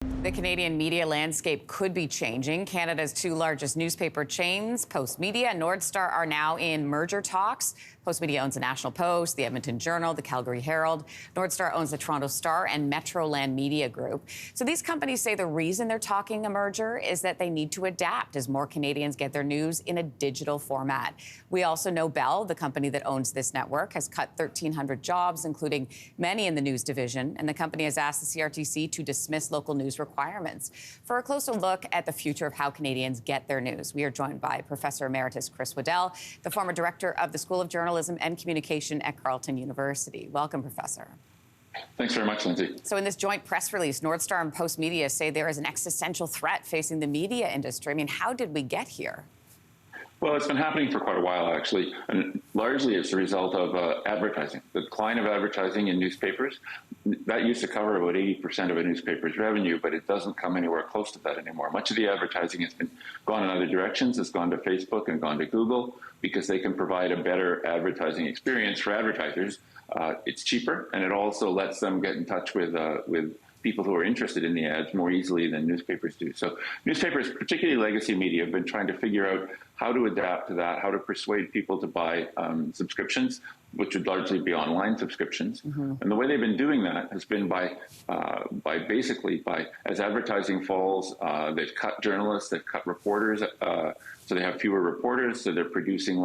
The Canadian media landscape could be changing. Canada's two largest newspaper chains, Post Media and Northstar, are now in merger talks. Post Media owns the National Post, the Edmonton Journal, the Calgary Herald. Northstar owns the Toronto Star and Metroland Media Group. So these companies say the reason they're talking a merger is that they need to adapt as more Canadians get their news in a digital format. We also know Bell, the company that owns this network, has cut 1,300 jobs, including many in the news division. And the company has asked the CRTC to dismiss local news requirements. For a closer look at the future of how Canadians get their news, we are joined by Professor Emeritus Chris Waddell, the former director of the School of Journalism and Communication at Carleton University. Welcome, Professor. Thanks very much, Lindsey. So in this joint press release, Northstar and Post Media say there is an existential threat facing the media industry. I mean, how did we get here? Well, it's been happening for quite a while, actually, and largely it's a result of advertising. The decline of advertising in newspapers, that used to cover about 80% of a newspaper's revenue, but it doesn't come anywhere close to that anymore. Much of the advertising has been gone in other directions. It's gone to Facebook and gone to Google because they can provide a better advertising experience for advertisers. It's cheaper, and it also lets them get in touch with people who are interested in the ads more easily than newspapers do. So newspapers, particularly legacy media, have been trying to figure out how to adapt to that, how to persuade people to buy subscriptions, which would largely be online subscriptions. And the way they've been doing that has been by as advertising falls, they've cut journalists, they've cut reporters, so they have fewer reporters, so they're producing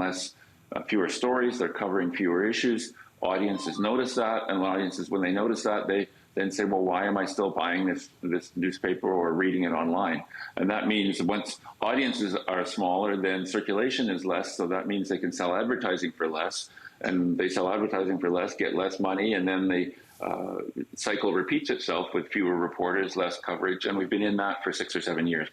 fewer stories, they're covering fewer issues. Audiences notice that, and audiences, when they notice that, they then say, well, why am I still buying this newspaper or reading it online? And that means once audiences are smaller, then circulation is less, so that means they can sell advertising for less, and they sell advertising for less, get less money, and then the cycle repeats itself with fewer reporters, less coverage, and we've been in that for 6 or 7 years,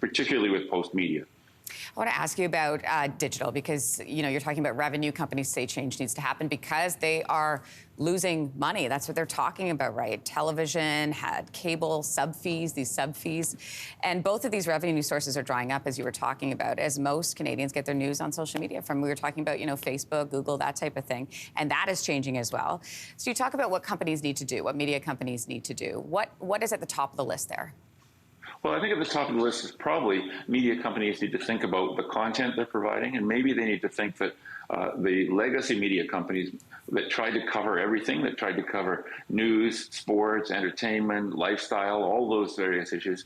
particularly with Post Media. I want to ask you about digital because, you know, you're talking about revenue. Companies say change needs to happen because they are losing money. That's what they're talking about, right? Television had cable sub fees, these sub fees. And both of these revenue sources are drying up, as you were talking about, as most Canadians get their news on social media from, we were talking about, you know, Facebook, Google, that type of thing. And that is changing as well. So you talk about what companies need to do, what media companies need to do. What is at the top of the list there? Well, I think at the top of the list is probably media companies need to think about the content they're providing, and maybe they need to think that the legacy media companies that tried to cover everything, that tried to cover news, sports, entertainment, lifestyle, all those various issues,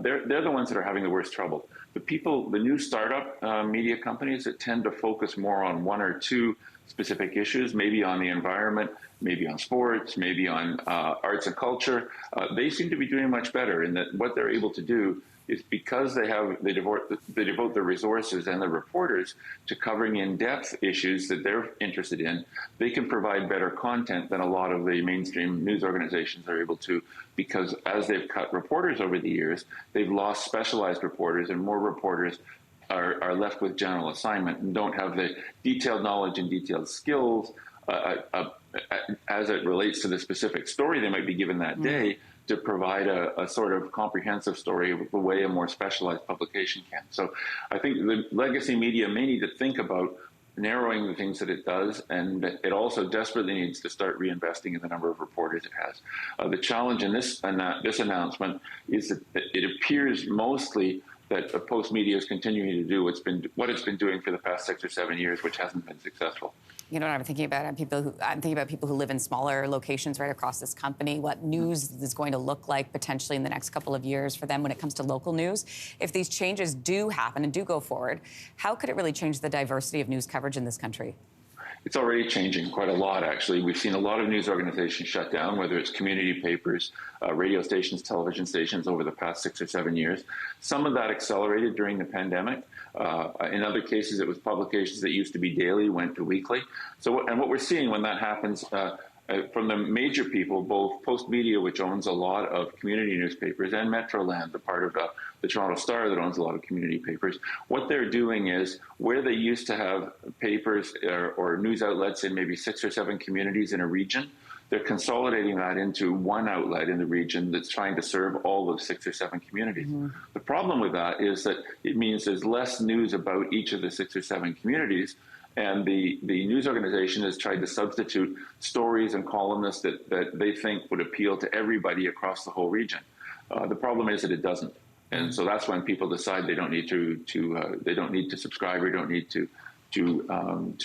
they're the ones that are having the worst trouble. The new startup media companies that tend to focus more on one or two specific issues, maybe on the environment, maybe on sports, maybe on arts and culture, they seem to be doing much better in that what they're able to do is because they devote their resources and their reporters to covering in-depth issues that they're interested in, they can provide better content than a lot of the mainstream news organizations are able to, because as they've cut reporters over the years, they've lost specialized reporters, and more reporters are left with general assignment and don't have the detailed knowledge and detailed skills as it relates to the specific story they might be given that day to provide a sort of comprehensive story the way a more specialized publication can. So I think the legacy media may need to think about narrowing the things that it does, and it also desperately needs to start reinvesting in the number of reporters it has. The challenge in this announcement is that it appears mostly that Post Media is continuing to do what it's been doing for the past 6 or 7 years, which hasn't been successful. You know what I'm thinking about? I'm thinking about people who live in smaller locations right across this company, what news is going to look like potentially in the next couple of years for them when it comes to local news. If these changes do happen and do go forward, how could it really change the diversity of news coverage in this country? It's already changing quite a lot, actually. We've seen a lot of news organizations shut down, whether it's community papers, radio stations, television stations over the past 6 or 7 years. Some of that accelerated during the pandemic. In other cases, it was publications that used to be daily went to weekly. And what we're seeing when that happens from the major people, both Post Media, which owns a lot of community newspapers, and Metroland, the part of the Toronto Star that owns a lot of community papers, what they're doing is where they used to have papers or news outlets in maybe 6 or 7 communities in a region, they're consolidating that into one outlet in the region that's trying to serve all of 6 or 7 communities. The problem with that is that it means there's less news about each of the 6 or 7 communities, and the news organization has tried to substitute stories and columnists that they think would appeal to everybody across the whole region. The problem is that it doesn't. And so that's when people decide they don't need to subscribe or don't need to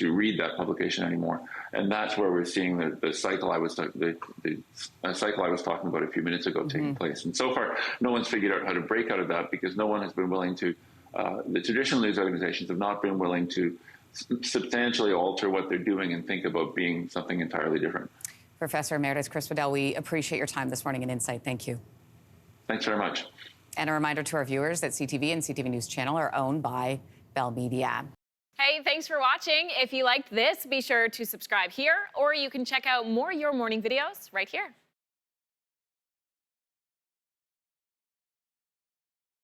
read that publication anymore. And that's where we're seeing the cycle I was talking about a few minutes ago taking place. And so far, no one's figured out how to break out of that, because no one has been willing to. The traditional news organizations have not been willing to substantially alter what they're doing and think about being something entirely different. Professor Emeritus Chris Waddell, we appreciate your time this morning and insight. Thank you. Thanks very much. And a reminder to our viewers that CTV and CTV News Channel are owned by Bell Media. Hey, thanks for watching. If you liked this, be sure to subscribe here, or you can check out more Your Morning videos right here.